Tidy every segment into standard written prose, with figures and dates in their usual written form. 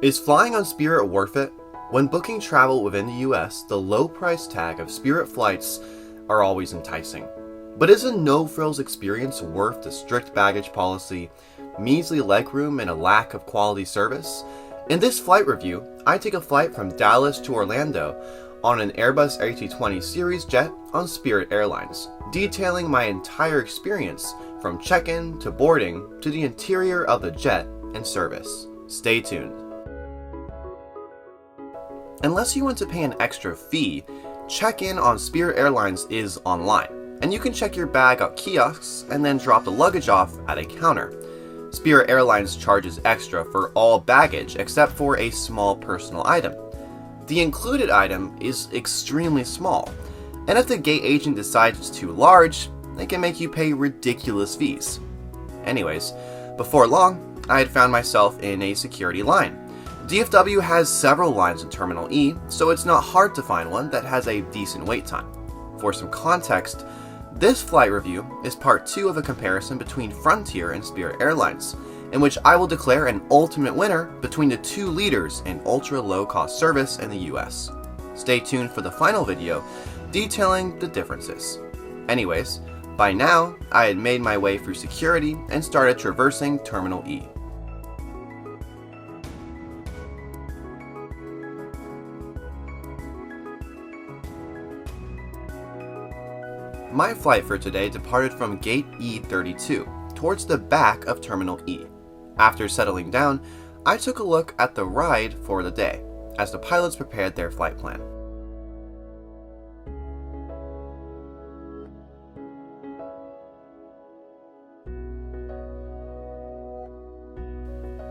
Is flying on Spirit worth it? When booking travel within the US, the low price tag of Spirit flights are always enticing. But is a no-frills experience worth the strict baggage policy, measly legroom, and a lack of quality service? In this flight review, I take a flight from Dallas to Orlando on an Airbus A320 series jet on Spirit Airlines, detailing my entire experience from check-in to boarding to the interior of the jet and service. Stay tuned. Unless you want to pay an extra fee, check-in on Spirit Airlines is online, and you can check your bag at kiosks and then drop the luggage off at a counter. Spirit Airlines charges extra for all baggage except for a small personal item. The included item is extremely small, and if the gate agent decides it's too large, they can make you pay ridiculous fees. Anyways, before long, I had found myself in a security line. DFW has several lines in Terminal E, so it's not hard to find one that has a decent wait time. For some context, this flight review is part 2 of a comparison between Frontier and Spirit Airlines, in which I will declare an ultimate winner between the two leaders in ultra low-cost service in the US. Stay tuned for the final video detailing the differences. Anyways, by now, I had made my way through security and started traversing Terminal E. My flight for today departed from Gate E32, towards the back of Terminal E. After settling down, I took a look at the ride for the day, as the pilots prepared their flight plan.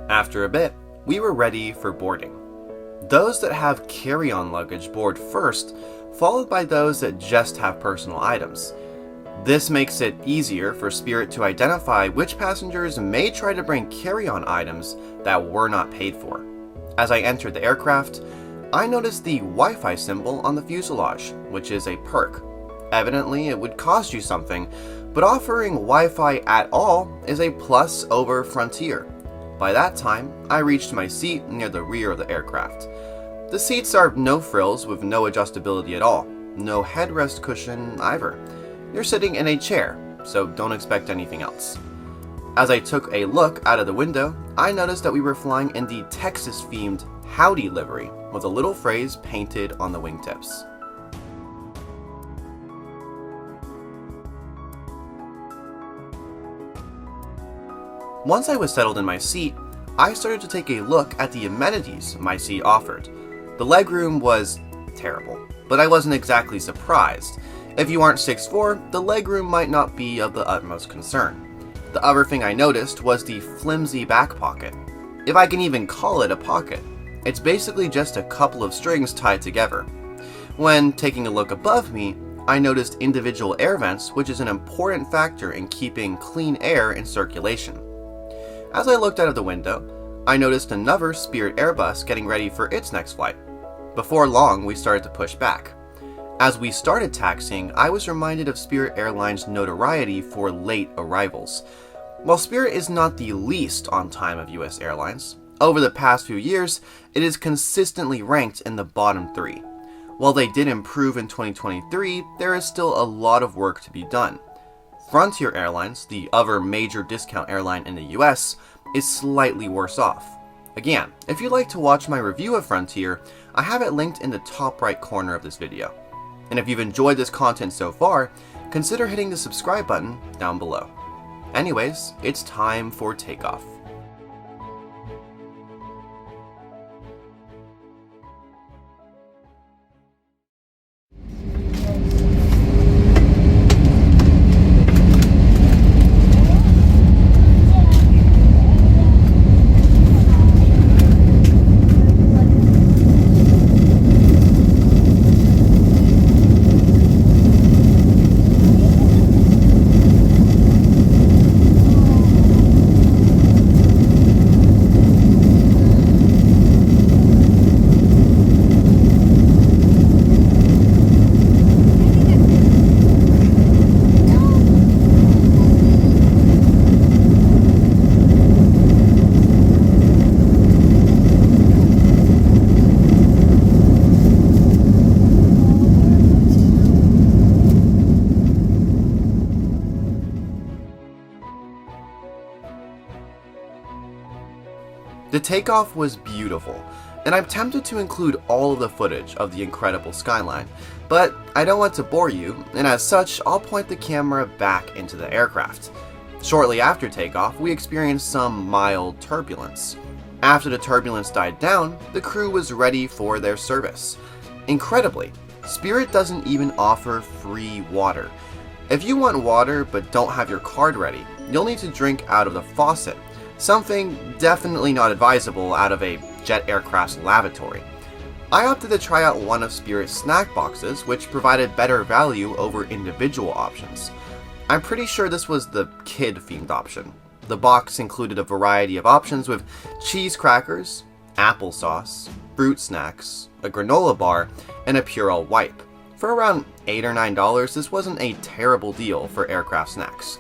After a bit, we were ready for boarding. Those that have carry-on luggage board first, followed by those that just have personal items. This makes it easier for Spirit to identify which passengers may try to bring carry-on items that were not paid for. As I entered the aircraft, I noticed the Wi-Fi symbol on the fuselage, which is a perk. Evidently, it would cost you something, but offering Wi-Fi at all is a plus over Frontier. By that time, I reached my seat near the rear of the aircraft. The seats are no frills with no adjustability at all, no headrest cushion either. You're sitting in a chair, so don't expect anything else. As I took a look out of the window, I noticed that we were flying in the Texas-themed Howdy livery with a little phrase painted on the wingtips. Once I was settled in my seat, I started to take a look at the amenities my seat offered. The legroom was terrible, but I wasn't exactly surprised. If you aren't 6'4", the legroom might not be of the utmost concern. The other thing I noticed was the flimsy back pocket. If I can even call it a pocket. It's basically just a couple of strings tied together. When taking a look above me, I noticed individual air vents, which is an important factor in keeping clean air in circulation. As I looked out of the window, I noticed another Spirit Airbus getting ready for its next flight. Before long, we started to push back. As we started taxiing, I was reminded of Spirit Airlines' notoriety for late arrivals. While Spirit is not the least on time of US airlines, over the past few years, it is consistently ranked in the bottom 3. While they did improve in 2023, there is still a lot of work to be done. Frontier Airlines, the other major discount airline in the US, is slightly worse off. Again, if you'd like to watch my review of Frontier, I have it linked in the top right corner of this video. And if you've enjoyed this content so far, consider hitting the subscribe button down below. Anyways, it's time for takeoff. Takeoff was beautiful, and I'm tempted to include all of the footage of the incredible skyline, but I don't want to bore you, and as such, I'll point the camera back into the aircraft. Shortly after takeoff, we experienced some mild turbulence. After the turbulence died down, the crew was ready for their service. Incredibly, Spirit doesn't even offer free water. If you want water but don't have your card ready, you'll need to drink out of the faucet, something definitely not advisable out of a jet aircraft's lavatory. I opted to try out one of Spirit's snack boxes, which provided better value over individual options. I'm pretty sure this was the kid-themed option. The box included a variety of options with cheese crackers, applesauce, fruit snacks, a granola bar, and a Purell wipe. For around $8 or $9, this wasn't a terrible deal for aircraft snacks.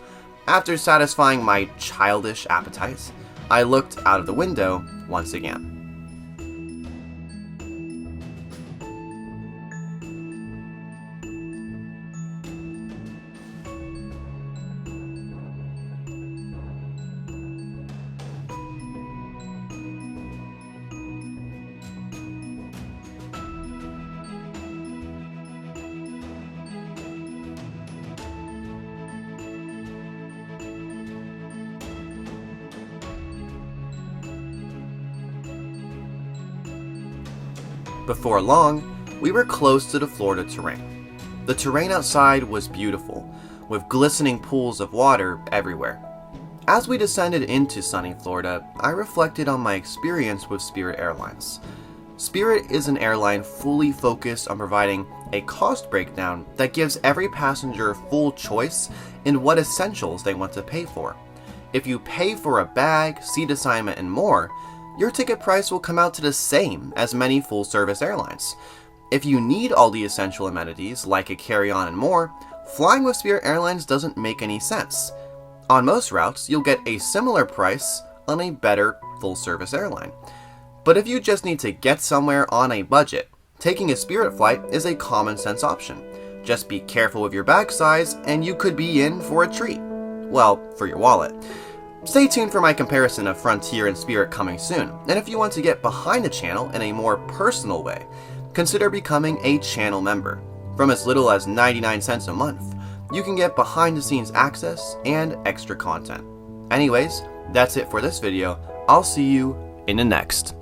After satisfying my childish appetite, I looked out of the window once again. Before long, we were close to the Florida terrain. The terrain outside was beautiful, with glistening pools of water everywhere. As we descended into sunny Florida, I reflected on my experience with Spirit Airlines. Spirit is an airline fully focused on providing a cost breakdown that gives every passenger full choice in what essentials they want to pay for. If you pay for a bag, seat assignment, and more, your ticket price will come out to the same as many full-service airlines. If you need all the essential amenities like a carry-on and more, flying with Spirit Airlines doesn't make any sense. On most routes, you'll get a similar price on a better full-service airline. But if you just need to get somewhere on a budget, taking a Spirit flight is a common-sense option. Just be careful with your bag size and you could be in for a treat. Well, for your wallet. Stay tuned for my comparison of Frontier and Spirit coming soon, and if you want to get behind the channel in a more personal way, consider becoming a channel member. From as little as 99 cents a month, you can get behind the scenes access and extra content. Anyways, that's it for this video. I'll see you in the next.